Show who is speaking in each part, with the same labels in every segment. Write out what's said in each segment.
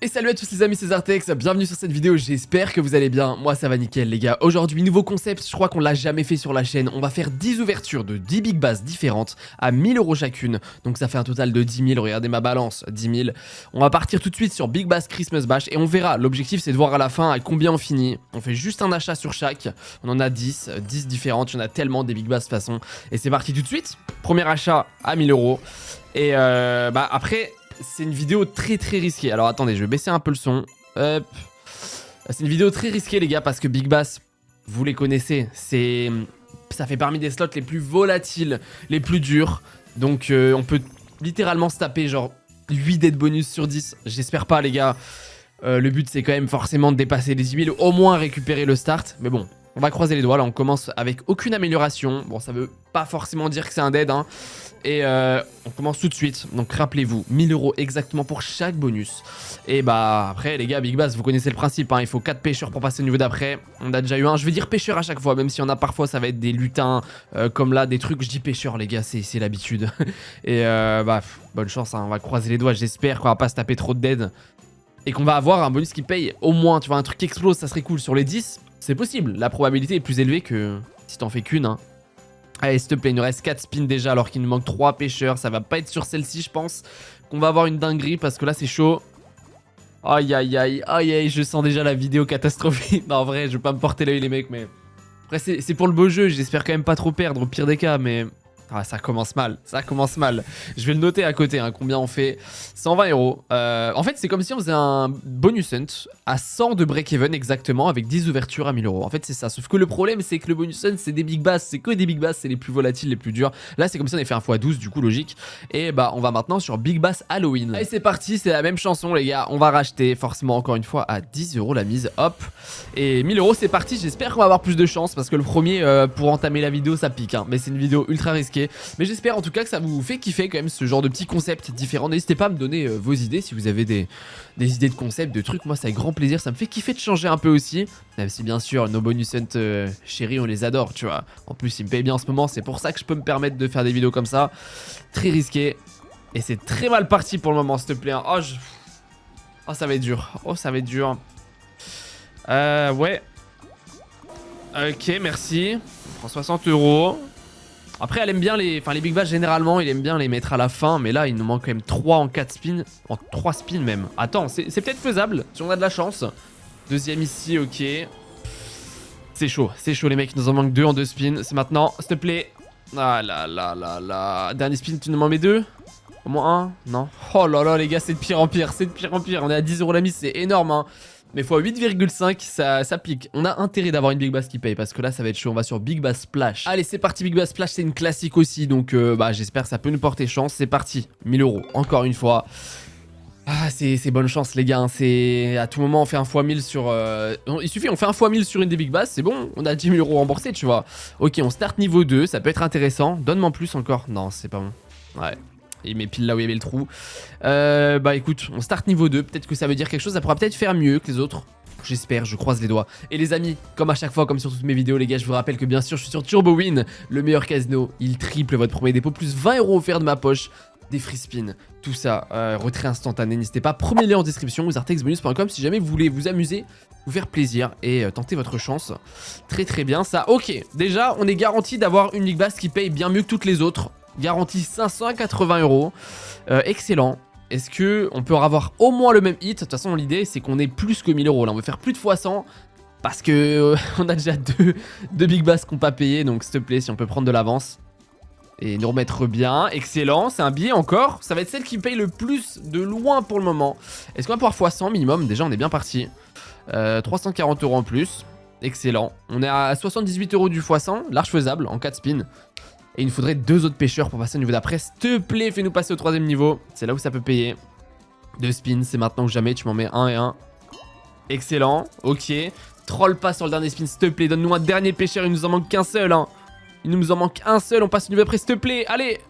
Speaker 1: Et salut à tous les amis, c'est Zartex, bienvenue sur cette vidéo, j'espère que vous allez bien, moi ça va nickel les gars. Aujourd'hui, nouveau concept, je crois qu'on l'a jamais fait sur la chaîne, on va faire 10 ouvertures de 10 Big Bass différentes à 1000 € chacune, donc ça fait un total de 10 000, regardez ma balance, 10 000. On va partir tout de suite sur Big Bass Christmas Bash et on verra, l'objectif c'est de voir à la fin à combien on finit. On fait juste un achat sur chaque, on en a 10 différentes, il y en a tellement des Big Bass de toute façon. Et c'est parti tout de suite, premier achat à 1000 €. Et après... c'est une vidéo très risquée. Alors attendez, je vais baisser un peu le son. Hop. C'est une vidéo très risquée les gars parce que Big Bass, vous les connaissez, ça fait parmi des slots les plus volatiles, les plus durs. Donc on peut littéralement se taper genre 8 dead bonus sur 10. J'espère pas les gars. Le but c'est quand même forcément de dépasser les 10 000, au moins récupérer le start. Mais bon, on va croiser les doigts. Là on commence avec aucune amélioration. Bon, ça veut pas forcément dire que c'est un dead hein. Et on commence tout de suite, donc rappelez-vous, 1000 € exactement pour chaque bonus. Et bah après les gars, Big Bass, vous connaissez le principe, hein, il faut 4 pêcheurs pour passer au niveau d'après. On a déjà eu un, je vais dire pêcheur à chaque fois, même si on a parfois ça va être des lutins, comme là, des trucs, je dis pêcheur les gars, c'est l'habitude. Et bonne chance, hein, on va croiser les doigts, j'espère qu'on va pas se taper trop de dead. Et qu'on va avoir un bonus qui paye au moins, tu vois, un truc qui explose, ça serait cool. Sur les 10, c'est possible, la probabilité est plus élevée que si t'en fais qu'une, hein. Allez, s'il te plaît, il nous reste 4 spins déjà alors qu'il nous manque 3 pêcheurs. Ça va pas être sur celle-ci, je pense qu'on va avoir une dinguerie parce que là, c'est chaud. Aïe, aïe, aïe, aïe, aïe, je sens déjà la vidéo catastrophique. Non, en vrai, je vais pas me porter l'œil, les mecs, mais... après, c'est pour le beau jeu, j'espère quand même pas trop perdre au pire des cas, mais... ah, ça commence mal, ça commence mal. Je vais le noter à côté, hein, combien on fait. 120 €. En fait, c'est comme si on faisait un bonus hunt à 100 de break-even exactement, avec 10 ouvertures à 1000 €. En fait, c'est ça. Sauf que le problème, c'est que le bonus hunt, c'est des big bass. C'est que des big bass, c'est les plus volatiles, les plus durs. Là, c'est comme si on avait fait un x12, du coup, logique. Et bah, on va maintenant sur Big Bass Halloween. Allez, c'est parti, c'est la même chanson, les gars. On va racheter, forcément, encore une fois, à 10 € la mise. Hop. Et 1000 €, c'est parti. J'espère qu'on va avoir plus de chance, parce que le premier, pour entamer la vidéo, ça pique. Hein. Mais c'est une vidéo ultra risquée. Mais j'espère en tout cas que ça vous fait kiffer quand même ce genre de petits concepts différents. N'hésitez pas à me donner vos idées si vous avez des idées de concepts, de trucs. Moi, c'est avec grand plaisir. Ça me fait kiffer de changer un peu aussi. Même si bien sûr, nos bonus hunt chéris, on les adore, tu vois. En plus, ils me payent bien en ce moment. C'est pour ça que je peux me permettre de faire des vidéos comme ça. Très risqué. Et c'est très mal parti pour le moment, s'il te plaît. Oh, oh, ça va être dur. Oh, ça va être dur. Ouais. Ok, merci. On prend 60 €. Après, elle aime bien les Big Bass, généralement, il aime bien les mettre à la fin. Mais là, il nous manque quand même 3 en 4 spins. En 3 spins même. Attends, c'est peut-être faisable, si on a de la chance. Deuxième ici, ok. C'est chaud les mecs. Il nous en manque 2 en 2 spins. C'est maintenant, s'il te plaît. Ah là là là là. Dernier spin, tu nous m'en mets 2? Au moins 1? Non. Oh là là, les gars, c'est de pire en pire. C'est de pire en pire. On est à 10 € la mise, c'est énorme, hein. Mais x 8,5 ça pique. On a intérêt d'avoir une Big Bass qui paye parce que là ça va être chaud. On va sur Big Bass Splash. Allez, c'est parti. Big Bass Splash, c'est une classique aussi, donc j'espère que ça peut nous porter chance. C'est parti, 1000 €, encore une fois. Ah, c'est bonne chance les gars, hein. C'est à tout moment on fait un x1000 sur... il suffit, on fait un x1000 sur une des Big Bass, c'est bon. On a 10 000 € remboursés, tu vois. Ok, on start niveau 2, ça peut être intéressant. Donne-moi en plus encore. Non, c'est pas bon. Ouais. Il met pile là où il y avait le trou. Bah écoute, on start niveau 2. Peut-être que ça veut dire quelque chose. Ça pourra peut-être faire mieux que les autres. J'espère, je croise les doigts. Et les amis, comme à chaque fois, comme sur toutes mes vidéos, les gars, je vous rappelle que bien sûr, je suis sur TurboWin, le meilleur casino. Il triple votre premier dépôt, plus 20 € offerts de ma poche. Des free spins, tout ça, retrait instantané. N'hésitez pas, premier lien en description, zartexbonus.com si jamais vous voulez vous amuser, vous faire plaisir et tenter votre chance. Très bien, ça. Ok, déjà, on est garanti d'avoir une Big Bass qui paye bien mieux que toutes les autres. Garantie 580 €. Excellent. Est-ce que on peut avoir au moins le même hit? De toute façon, l'idée, c'est qu'on ait plus que 1000 € là. On veut faire plus de x100 parce que on a déjà deux Big Bass qui n'ont pas payé. Donc, s'il te plaît, si on peut prendre de l'avance et nous remettre bien. Excellent. C'est un billet encore. Ça va être celle qui paye le plus de loin pour le moment. Est-ce qu'on va pouvoir x100 minimum? Déjà, on est bien parti. 340 € en plus. Excellent. On est à 78 € du x100. Large faisable en 4 spins. Et il nous faudrait 2 autres pêcheurs pour passer au niveau d'après. S'il te plaît, fais-nous passer au 3ème niveau. C'est là où ça peut payer. 2 spins, c'est maintenant ou jamais. Tu m'en mets 1 et 1. Excellent. Ok. Troll pas sur le dernier spin, s'il te plaît. Donne-nous un dernier pêcheur. Il nous en manque qu'un seul. Hein. Il nous en manque un seul. On passe au niveau d'après, s'il te plaît. Allez.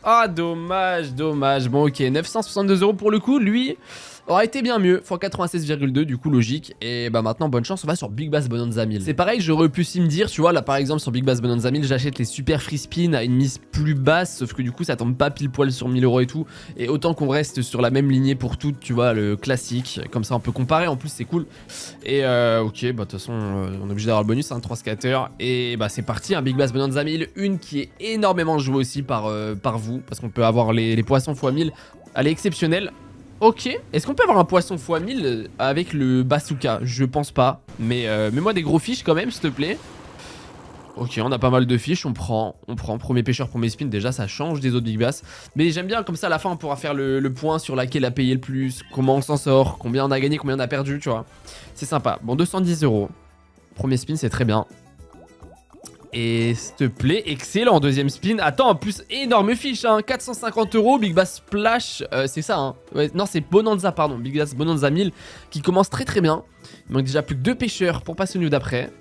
Speaker 1: Ah, dommage, dommage. Bon, ok. 962 € pour le coup. Lui, Aurait été bien mieux, x96,2 du coup logique. Et bah maintenant bonne chance, on va sur Big Bass Bonanza 1000. C'est pareil, j'aurais pu aussi me dire, tu vois, là par exemple sur Big Bass Bonanza 1000, j'achète les super free spin à une mise plus basse, sauf que du coup ça tombe pas pile poil sur 1000 € et tout. Et autant qu'on reste sur la même lignée pour toutes, tu vois, le classique, comme ça on peut comparer, en plus c'est cool. Et ok, bah de toute façon on est obligé d'avoir le bonus, hein, 3 scatters. Et bah c'est parti, un Big Bass Bonanza 1000, une qui est énormément jouée aussi par vous, parce qu'on peut avoir les poissons x1000, elle est exceptionnelle. Ok, est-ce qu'on peut avoir un poisson x1000 avec le bazooka? Je pense pas, mais mets-moi des gros fiches quand même s'il te plaît. Ok, on a pas mal de fiches, on prend. Premier pêcheur, premier spin, déjà ça change des autres Big Bass. Mais j'aime bien, comme ça à la fin on pourra faire le point sur laquelle a payé le plus, comment on s'en sort, combien on a gagné, combien on a perdu, tu vois. C'est sympa. Bon, 210 €. Premier spin, c'est très bien. Et s'il te plaît, excellent, deuxième spin. Attends, en plus, énorme fiche, hein, 450 €, Big Bass Splash, c'est ça, hein. Ouais, non, c'est Bonanza, pardon, Big Bass Bonanza 1000, qui commence très très bien. Il manque déjà plus que 2 pêcheurs pour passer au niveau d'après.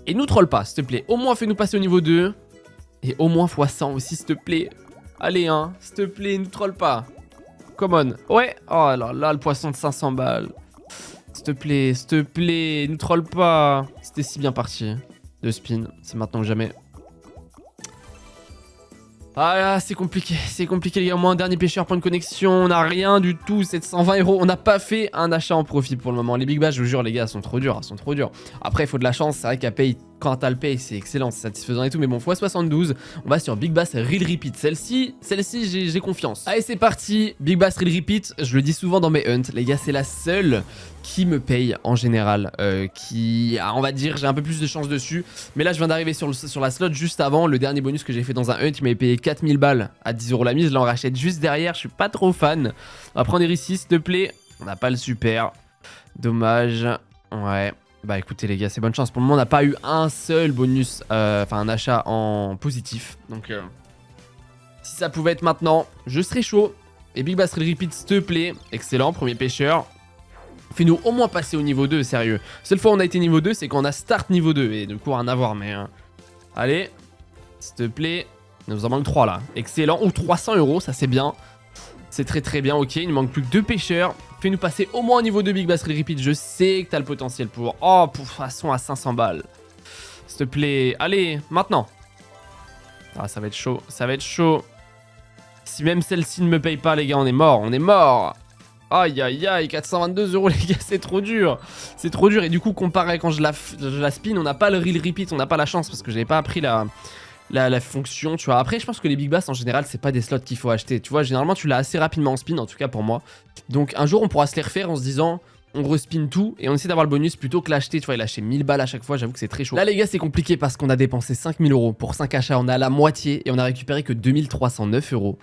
Speaker 1: Et nous troll pas, s'il te plaît. Au moins, fais-nous passer au niveau 2. Et au moins x100 aussi, s'il te plaît. Allez, hein, s'il te plaît, nous troll pas. Come on. Ouais, oh alors là, le poisson de 500 balles. S'il te plaît, nous troll pas. C'était si bien parti. De spin, c'est maintenant ou jamais. Ah là, c'est compliqué les gars. Au moins un dernier pêcheur pour une connexion. On n'a rien du tout, 720 €. On n'a pas fait un achat en profit pour le moment. Les Big Bass, je vous jure les gars, sont trop durs, Après, il faut de la chance, c'est vrai qu'à paye, quand t'as le paye, c'est excellent, c'est satisfaisant et tout. Mais bon, x72, on va sur Big Bass Real Repeat. Celle-ci, j'ai confiance. Allez, c'est parti. Big Bass Real Repeat, je le dis souvent dans mes hunts. Les gars, c'est la seule qui me paye en général. On va dire, j'ai un peu plus de chance dessus. Mais là, je viens d'arriver sur la slot juste avant. Le dernier bonus que j'ai fait dans un hunt, il m'avait payé 4000 balles à 10 € la mise. Là, on rachète juste derrière. Je suis pas trop fan. On va prendre ici, s'il te plaît. On n'a pas le super. Dommage. Ouais. Bah écoutez les gars, c'est bonne chance. Pour le moment, on n'a pas eu un seul bonus, enfin un achat en positif. Donc, si ça pouvait être maintenant, je serais chaud. Et Big Bass Real Repeat, s'il te plaît. Excellent, premier pêcheur. Fais-nous au moins passer au niveau 2, sérieux. Seule fois où on a été niveau 2, c'est quand on a start niveau 2. Et du coup, rien à voir, mais... Allez, s'il te plaît. Il nous en manque 3 là. Excellent. Oh, 300 €, ça c'est bien. C'est très très bien, ok. Il ne manque plus que 2 pêcheurs. Fais-nous passer au moins au niveau de Big Bass Real Repeat. Je sais que t'as le potentiel pour... Oh, pour façon à 500 balles. S'il te plaît. Allez, maintenant. Ah, ça va être chaud. Ça va être chaud. Si même celle-ci ne me paye pas, les gars, on est mort. On est mort. Aïe, aïe, aïe. 422 €, les gars, c'est trop dur. C'est trop dur. Et du coup, comparé à quand je la spin, on n'a pas le Real Repeat. On n'a pas la chance parce que j'avais pas appris la fonction, tu vois. Après, je pense que les Big Bass, en général, c'est pas des slots qu'il faut acheter. Tu vois, généralement, tu l'as assez rapidement en spin, en tout cas pour moi. Donc, un jour, on pourra se les refaire en se disant, on respin tout et on essaie d'avoir le bonus plutôt que l'acheter. Tu vois, il lâcher 1000 balles à chaque fois, j'avoue que c'est très chaud. Là, les gars, c'est compliqué parce qu'on a dépensé 5000 € pour 5 achats. On a la moitié et on a récupéré que 2309 €.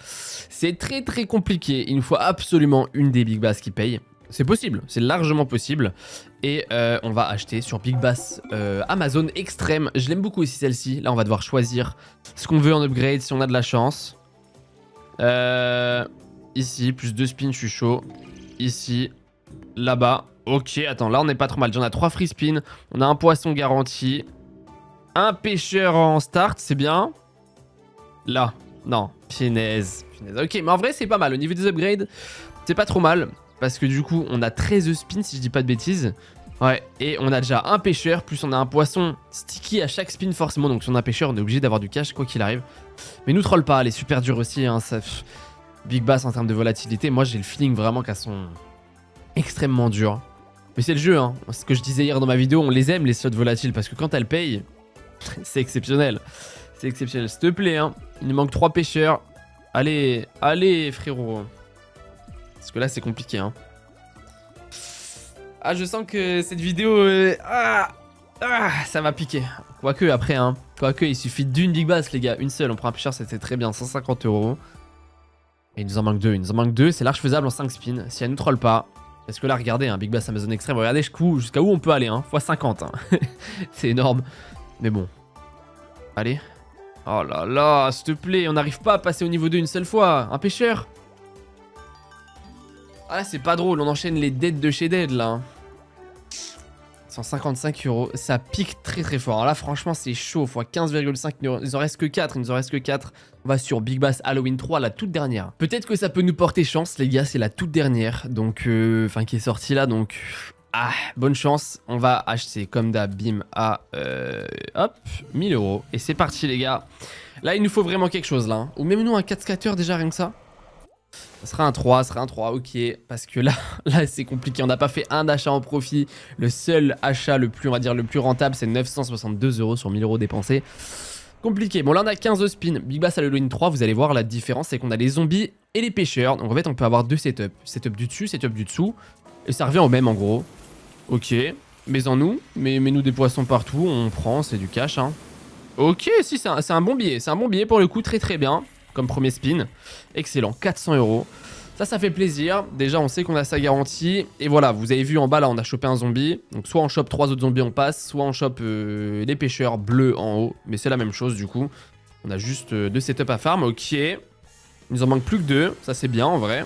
Speaker 1: C'est très, très compliqué. Il nous faut absolument une des Big Bass qui paye. C'est possible, c'est largement possible. Et on va acheter sur Big Bass Amazon Extreme. Je l'aime beaucoup aussi celle-ci. Là, on va devoir choisir ce qu'on veut en upgrade si on a de la chance. Ici, plus 2 spins, je suis chaud. Ici, là-bas. Ok, attends, là, on n'est pas trop mal. J'en ai 3 free spins. On a un poisson garanti. Un pêcheur en start, c'est bien. Là, non, punaise. Ok, mais en vrai, c'est pas mal. Au niveau des upgrades, c'est pas trop mal. Parce que du coup, on a 13 spins, si je dis pas de bêtises. Ouais, et on a déjà un pêcheur, plus on a un poisson sticky à chaque spin forcément. Donc si on a un pêcheur, on est obligé d'avoir du cash, quoi qu'il arrive. Mais nous troll pas, elle est super dure aussi. Hein, ça... Big Bass en termes de volatilité, moi j'ai le feeling vraiment qu'elles sont extrêmement dures. Mais c'est le jeu, hein. Ce que je disais hier dans ma vidéo, on les aime les slots volatiles. Parce que quand elles payent, c'est exceptionnel. C'est exceptionnel, s'il te plaît. Hein. Il nous manque 3 pêcheurs. Allez, allez frérot. Parce que là, c'est compliqué, hein. Ah, je sens que cette vidéo... ça va piquer. Quoique, après, hein. Quoique, il suffit d'une Big Bass, les gars. Une seule. On prend un pêcheur, c'était très bien. 150 €. Et il nous en manque 2. Il nous en manque 2. C'est large faisable en 5 spins. Si elle nous troll pas. Parce que là, regardez, hein, Big Bass Amazon Extreme. Regardez jusqu'à où on peut aller, hein. x50. Hein. C'est énorme. Mais bon. Allez. Oh là là, s'il te plaît. On n'arrive pas à passer au niveau 2 une seule fois. Un pêcheur. Ah là, c'est pas drôle, on enchaîne les dead de chez dead là. 155 euros, ça pique très très fort. Alors là, franchement, c'est chaud. Fois 15,5, il en reste que 4. Il nous en reste que 4. On va sur Big Bass Halloween 3, la toute dernière. Peut-être que ça peut nous porter chance, les gars. C'est la toute dernière. Donc, enfin, qui est sortie là. Donc, ah, bonne chance. On va acheter comme d'hab, bim, à hop, 1000 euros. Et c'est parti, les gars. Là, il nous faut vraiment quelque chose là. Hein. Ou même nous, un 4 scatter déjà, rien que ça. Ça sera un 3, ok. Parce que là c'est compliqué. On n'a pas fait un achat en profit. Le seul achat le plus, on va dire, le plus rentable, c'est 962 euros sur 1000 euros dépensés. Compliqué. Bon, là, on a 15 spins. Big Bass Halloween 3, vous allez voir la différence, c'est qu'on a les zombies et les pêcheurs. Donc, en fait, on peut avoir deux setups. Setup du dessus, setup du dessous. Et ça revient au même, en gros. Ok. Mets-en-nous. Mets-nous des poissons partout. On prend, c'est du cash, hein. Ok, si, c'est un bon billet. C'est un bon billet pour le coup, très très bien. Comme premier spin. Excellent, 400 euros. Ça fait plaisir. Déjà, on sait qu'on a sa garantie. Et voilà, vous avez vu en bas, là, on a chopé un zombie. Donc, soit on chope 3 autres zombies, on passe. Soit on chope les pêcheurs bleus en haut. Mais c'est la même chose, du coup. On a juste 2 setups à farm. Ok. Il nous en manque plus que 2. Ça, c'est bien, en vrai.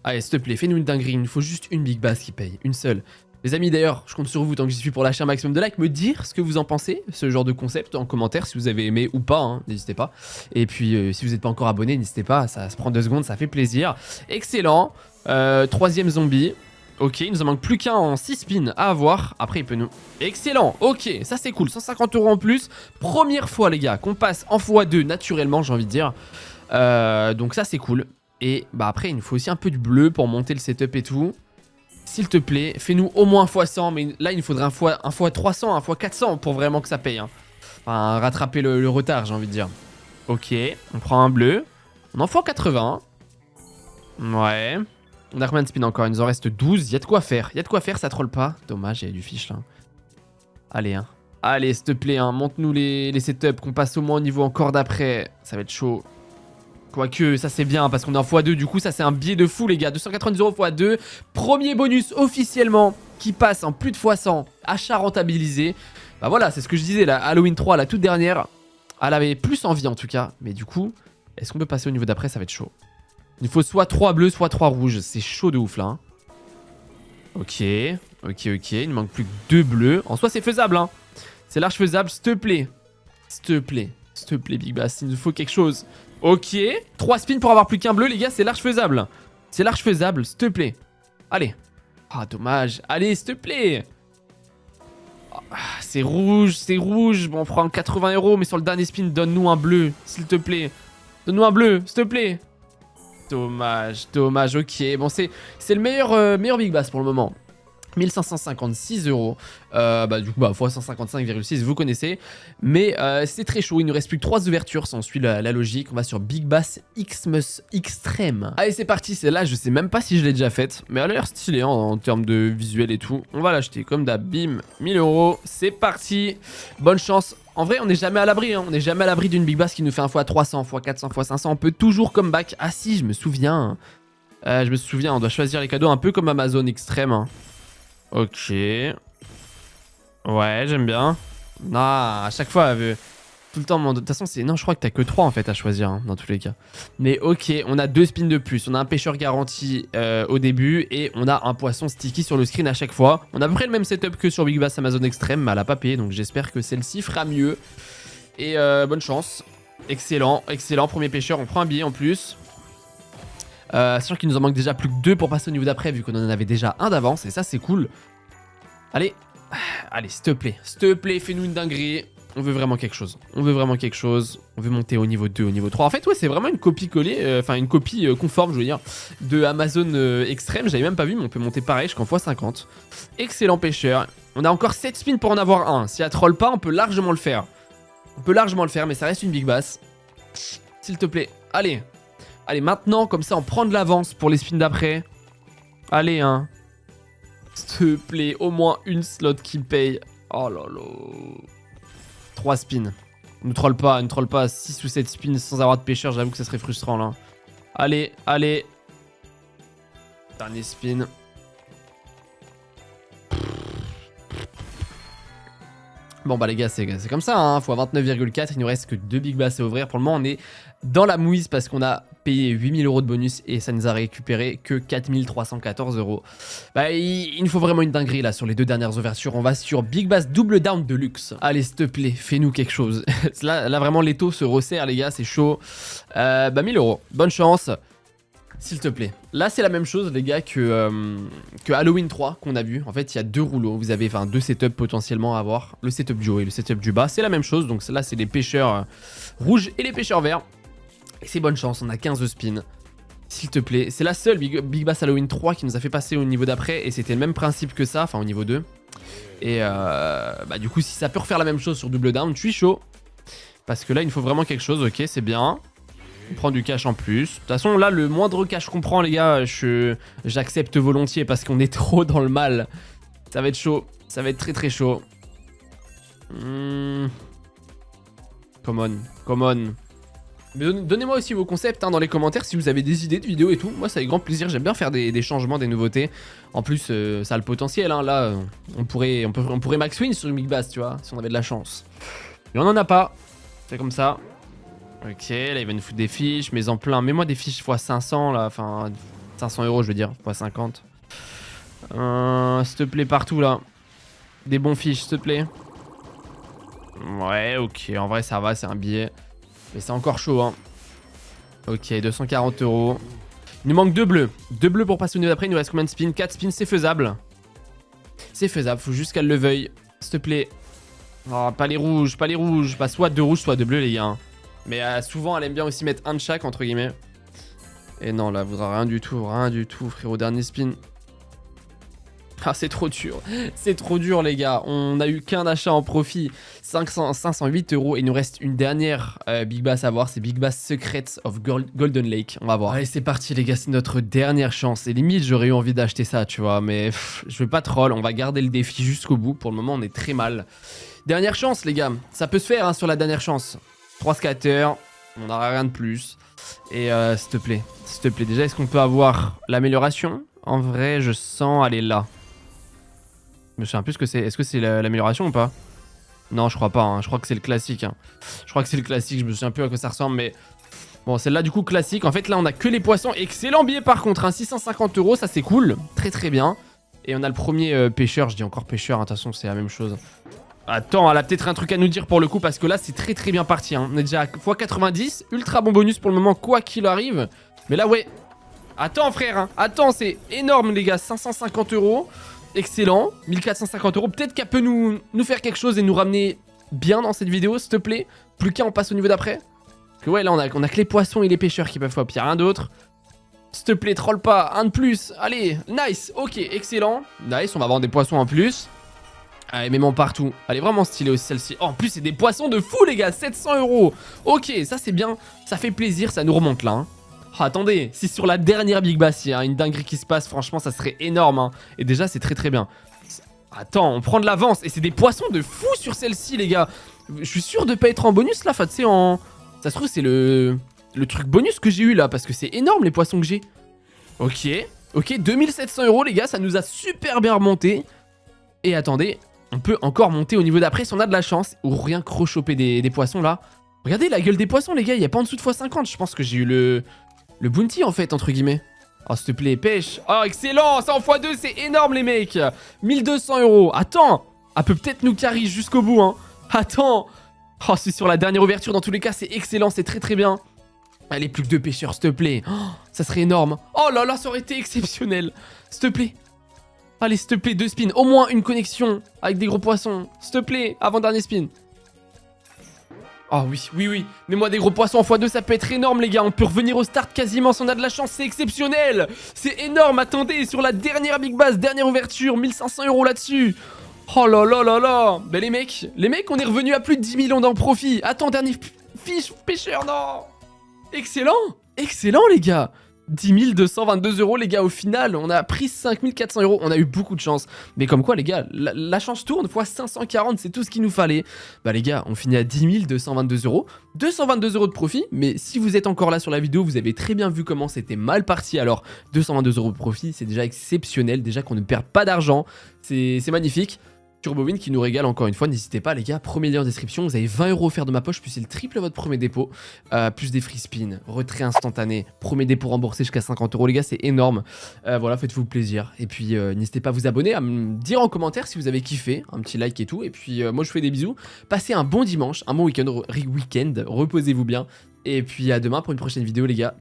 Speaker 1: Allez, s'il te plaît, fais-nous une dinguerie. Il nous faut juste une Big Bass qui paye. Une seule. Les amis, d'ailleurs, je compte sur vous tant que j'y suis pour lâcher un maximum de likes, me dire ce que vous en pensez, ce genre de concept en commentaire, si vous avez aimé ou pas, hein, n'hésitez pas. Et puis, si vous n'êtes pas encore abonné, n'hésitez pas, ça se prend 2 secondes, ça fait plaisir. Excellent. 3e zombie. Ok, il nous en manque plus qu'un en 6 spins à avoir. Après, il peut nous... Excellent, ok, ça c'est cool, 150 euros en plus. Première fois, les gars, qu'on passe en x2 naturellement, j'ai envie de dire. Donc ça, c'est cool. Et bah après, il nous faut aussi un peu de bleu pour monter le setup et tout. S'il te plaît, fais-nous au moins un x100, mais là il nous faudrait un x300, un x400 pour vraiment que ça paye. Hein. Enfin, rattraper le retard, j'ai envie de dire. Ok, on prend un bleu. On en x80. Ouais. On a combien de spin encore? Il nous en reste 12. Il y a de quoi faire. Il y a de quoi faire, ça troll pas. Dommage, il y a du fiche là. Allez, hein. Allez, s'il te plaît, hein. Monte-nous les setups, qu'on passe au moins au niveau encore d'après. Ça va être chaud. Quoique, ça c'est bien parce qu'on est en x2, du coup ça c'est un billet de fou les gars, 290 euros x2, premier bonus officiellement qui passe en plus de x100, achat rentabilisé. Bah voilà, c'est ce que je disais, la Halloween 3, la toute dernière, elle avait plus envie en tout cas, mais du coup, est-ce qu'on peut passer au niveau d'après? Ça va être chaud. Il faut soit 3 bleus, soit 3 rouges, c'est chaud de ouf là. Hein. Ok, il ne manque plus que 2 bleus, en soi c'est faisable hein, c'est large faisable, s'il te plaît, Big Bass, il nous faut quelque chose. Ok, 3 spins pour avoir plus qu'un bleu, les gars, c'est large faisable. C'est large faisable, s'il te plaît. Allez. Ah, dommage. Allez, s'il te plaît. Ah, c'est rouge. Bon, on prend 80 euros, mais sur le dernier spin, donne-nous un bleu, s'il te plaît. Donne-nous un bleu, s'il te plaît. Dommage, ok. Bon, c'est le meilleur Big Bass pour le moment. 1556 euros. Bah, du coup, bah, fois 155,6, vous connaissez. Mais c'est très chaud. Il nous reste plus que 3 ouvertures. Si on suit la logique, on va sur Big Bass Xmas Extreme. Allez, c'est parti. Celle-là, je sais même pas si je l'ai déjà faite. Mais elle a l'air stylée hein, en termes de visuel et tout. On va l'acheter comme d'hab. Bim, 1000 euros. C'est parti. Bonne chance. En vrai, on n'est jamais à l'abri. Hein. On n'est jamais à l'abri d'une Big Bass qui nous fait un x300, x400, x500. On peut toujours comeback. Ah si, je me souviens. On doit choisir les cadeaux un peu comme Amazon Extreme. Hein. Ok. Ouais, j'aime bien. Non, à chaque fois, tout le temps, de toute façon, c'est... Non, je crois que t'as que 3 en fait à choisir, hein, dans tous les cas. Mais ok, on a 2 spins de plus. On a un pêcheur garanti au début et on a un poisson sticky sur le screen à chaque fois. On a à peu près le même setup que sur Big Bass Amazon Extreme, mais elle a pas payé, donc j'espère que celle-ci fera mieux. Et bonne chance. Excellent, premier pêcheur, on prend un billet en plus. Sachant qu'il nous en manque déjà plus que 2 pour passer au niveau d'après, vu qu'on en avait déjà un d'avance, et ça c'est cool. Allez, s'il te plaît, fais-nous une dinguerie. On veut vraiment quelque chose. On veut monter au niveau 2, au niveau 3. En fait, ouais, c'est vraiment une copie collée, enfin une copie conforme, je veux dire, de Amazon Extreme. J'avais même pas vu, mais on peut monter pareil jusqu'en x50. Excellent pêcheur. On a encore 7 spins pour en avoir un. Si elle troll pas, on peut largement le faire. Mais ça reste une Big Bass. S'il te plaît, allez, maintenant, comme ça, on prend de l'avance pour les spins d'après. Allez, hein. S'il te plaît, au moins une slot qui paye. Oh là là. 3 spins. Ne troll pas, 6 ou 7 spins sans avoir de pêcheur, j'avoue que ça serait frustrant, là. Allez. Dernier spin. Bon bah les gars, c'est comme ça, hein, fois 29,4, il nous reste que 2 big bass à ouvrir. Pour le moment, on est dans la mouise parce qu'on a payé 8000 € de bonus et ça nous a récupéré que 4314 €. Bah il nous faut vraiment une dinguerie là sur les 2 dernières ouvertures. On va sur big bass double down de luxe. Allez, s'il te plaît, fais-nous quelque chose. là vraiment les taux se resserrent les gars, c'est chaud. Bah 1000 €, bonne chance. S'il te plaît. Là, c'est la même chose, les gars, que Halloween 3 qu'on a vu. En fait, il y a 2 rouleaux. Vous avez 2 setups potentiellement à avoir. Le setup du haut et le setup du bas. C'est la même chose. Donc là, c'est les pêcheurs rouges et les pêcheurs verts. Et c'est bonne chance. On a 15 spins. S'il te plaît. C'est la seule Big Bass Halloween 3 qui nous a fait passer au niveau d'après. Et c'était le même principe que ça. Enfin, au niveau 2. Et bah, du coup, si ça peut refaire la même chose sur double down, je suis chaud. Parce que là, il nous faut vraiment quelque chose. Ok, c'est bien. On prend du cash en plus. De toute façon, là, le moindre cash qu'on prend, les gars, j'accepte volontiers parce qu'on est trop dans le mal. Ça va être chaud. Ça va être très très chaud. Come on. Come on. Donnez-moi aussi vos concepts dans les commentaires si vous avez des idées de vidéos et tout. Moi, ça avec grand plaisir. J'aime bien faire des changements, des nouveautés. En plus, ça a le potentiel. Hein. Là, on pourrait max win sur une Big Bass, tu vois, si on avait de la chance. Mais on n'en a pas. C'est comme ça. Ok, là il va nous foutre des fiches, mais en plein. Mets-moi des fiches x 500 là, enfin 500 € je veux dire, x 50. S'il te plaît, partout là. Des bons fiches, s'il te plaît. Ouais, ok, en vrai ça va, c'est un billet. Mais c'est encore chaud, hein. Ok, 240 €. Il nous manque 2 bleus. 2 bleus pour passer au niveau d'après, il nous reste combien de spins? 4 spins, c'est faisable. C'est faisable, faut juste qu'elle le veuille. S'il te plaît. Oh, pas les rouges, pas les rouges. Pas soit 2 rouges, soit 2 bleus, les gars. Mais souvent, elle aime bien aussi mettre un de chaque, entre guillemets. Et non, là, voudra rien du tout, frérot. Dernier spin. Ah, c'est trop dur. C'est trop dur, les gars. On a eu qu'un achat en profit. 508 €. Il nous reste une dernière Big Bass à voir. C'est Big Bass Secrets of Golden Lake. On va voir. Allez, c'est parti, les gars. C'est notre dernière chance. Et limite, j'aurais eu envie d'acheter ça, tu vois. Mais je veux pas troll. On va garder le défi jusqu'au bout. Pour le moment, on est très mal. Dernière chance, les gars. Ça peut se faire hein, sur la dernière chance. 3 scatters, on n'aura rien de plus. Et s'il te plaît, déjà, est-ce qu'on peut avoir l'amélioration? En vrai, je sens aller là. Je me souviens plus ce que c'est. Est-ce que c'est l'amélioration ou pas? Non, je crois pas. Hein. Je crois que c'est le classique. Hein. Je crois que c'est le classique. Je me souviens plus à quoi ça ressemble, mais bon, celle-là, du coup, classique. En fait, là, on a que les poissons. Excellent billet, par contre. Hein. 650 €, ça, c'est cool. Très, très bien. Et on a le premier pêcheur. Je dis encore pêcheur. Hein. De toute façon, c'est la même chose. Attends, elle a peut-être un truc à nous dire pour le coup parce que là c'est très très bien parti hein. On est déjà à x90, ultra bon bonus pour le moment quoi qu'il arrive. Mais là ouais, attends frère hein. Attends, c'est énorme les gars, 550 €. Excellent, 1450 €. Peut-être qu'elle peut nous faire quelque chose et nous ramener bien dans cette vidéo s'il te plaît. Plus qu'un, on passe au niveau d'après. Parce que ouais là on a que les poissons et les pêcheurs qui peuvent pop, y'a rien d'autre. S'il te plaît, troll pas, un de plus. Allez, nice, ok, excellent. Nice, on va vendre des poissons en plus. Allez, mets-moi partout. Elle est vraiment stylée aussi celle-ci. Oh, en plus, c'est des poissons de fou, les gars. 700 €. Ok, ça c'est bien. Ça fait plaisir. Ça nous remonte là. Hein. Oh, attendez, si sur la dernière Big Bass, il y a une dinguerie qui se passe, franchement, ça serait énorme. Hein. Et déjà, c'est très très bien. Attends, on prend de l'avance. Et c'est des poissons de fou sur celle-ci, les gars. Je suis sûr de pas être en bonus là. Enfin, tu sais, ça se trouve, c'est le truc bonus que j'ai eu là. Parce que c'est énorme les poissons que j'ai. Ok. Ok, 2700 €, les gars. Ça nous a super bien remonté. Et attendez. On peut encore monter au niveau d'après si on a de la chance. Ou rien que rechoper des poissons là. Regardez la gueule des poissons les gars. Il n'y a pas en dessous de x50. Je pense que j'ai eu le bounty en fait entre guillemets. Oh s'il te plaît pêche. Oh excellent. Ça en x2 c'est énorme les mecs. 1200 €. Attends. Elle peut peut-être nous carry jusqu'au bout hein. Attends. Oh c'est sur la dernière ouverture. Dans tous les cas c'est excellent. C'est très très bien. Allez plus que 2 pêcheurs s'il te plaît. Oh, ça serait énorme. Oh là là ça aurait été exceptionnel. S'il te plaît. Allez, s'il te plaît, 2 spins. Au moins une connexion avec des gros poissons. S'il te plaît, avant-dernier spin. Oh oui, oui, oui. Mets-moi des gros poissons en x2, ça peut être énorme, les gars. On peut revenir au start quasiment si on a de la chance. C'est exceptionnel. C'est énorme. Attendez, sur la dernière Big Bass, dernière ouverture, 1500 € là-dessus. Oh là là là là. Ben les mecs, on est revenu à plus de 10 millions d'en profit. Attends, dernier fiche, pêcheur, non. Excellent. Excellent, les gars. 10 222 € les gars au final, on a pris 5400 €, on a eu beaucoup de chance. Mais comme quoi les gars, la chance tourne, fois 540, c'est tout ce qu'il nous fallait. Bah les gars, on finit à 10 222 €, 222 € de profit, mais si vous êtes encore là sur la vidéo, vous avez très bien vu comment c'était mal parti. Alors 222 € de profit, c'est déjà exceptionnel, déjà qu'on ne perd pas d'argent, c'est magnifique. TurboWin qui nous régale encore une fois, n'hésitez pas les gars, premier lien en description, vous avez 20 € offerts de ma poche, plus c'est le triple votre premier dépôt, plus des free spins, retrait instantané, premier dépôt remboursé jusqu'à 50 € les gars, c'est énorme, voilà, faites-vous plaisir, et puis n'hésitez pas à vous abonner, à me dire en commentaire si vous avez kiffé, un petit like et tout, et puis moi je vous fais des bisous, passez un bon dimanche, un bon week-end, reposez-vous bien, et puis à demain pour une prochaine vidéo les gars.